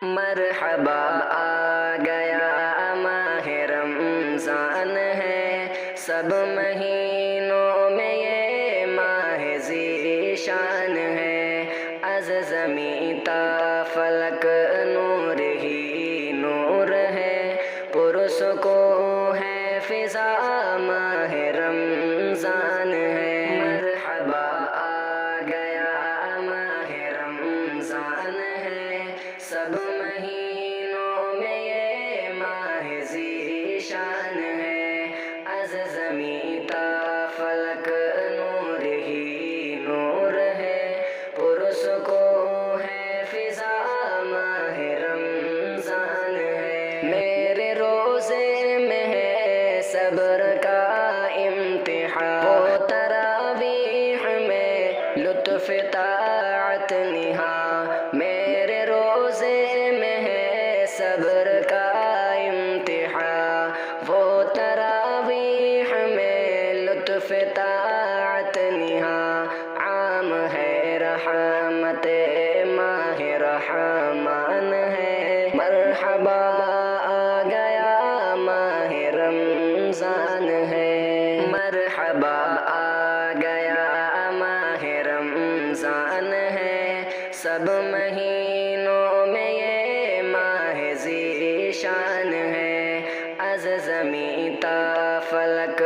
مرحبا آ گیا ماہ رمضان ہے، سب مہینوں میں یہ ماہ ذیشان ہے، از زمیں تا فلک نور ہی نور ہے، پرسکون ہے فضا ماہ رمضان ہے۔ مرحبا آ گیا ماہ رمضان ہے، سب مہینوں میں یہ ماہ ذیشان ہے، از زمیں تا فلک نور ہی نور ہے، پرسکون ہے فضا ماہ رمضان ہے۔ میرے روزے میں ہے صبر کا امتحان، وہ تراویح میں لطف طاعت نہاں، میرے روزے میں ہے صبر کا امتحان، وہ تراویح میں لطف طاعت نہاں، عام ہے رحمت ماہ رحمان ہے، مرحبا آ گیا ماہ رمضان ہے۔ مرحبا آ گیا ماہ رمضان ہے، سب مہینوں میں یہ ماہ ذیشان ہے، از زمیں تا فلک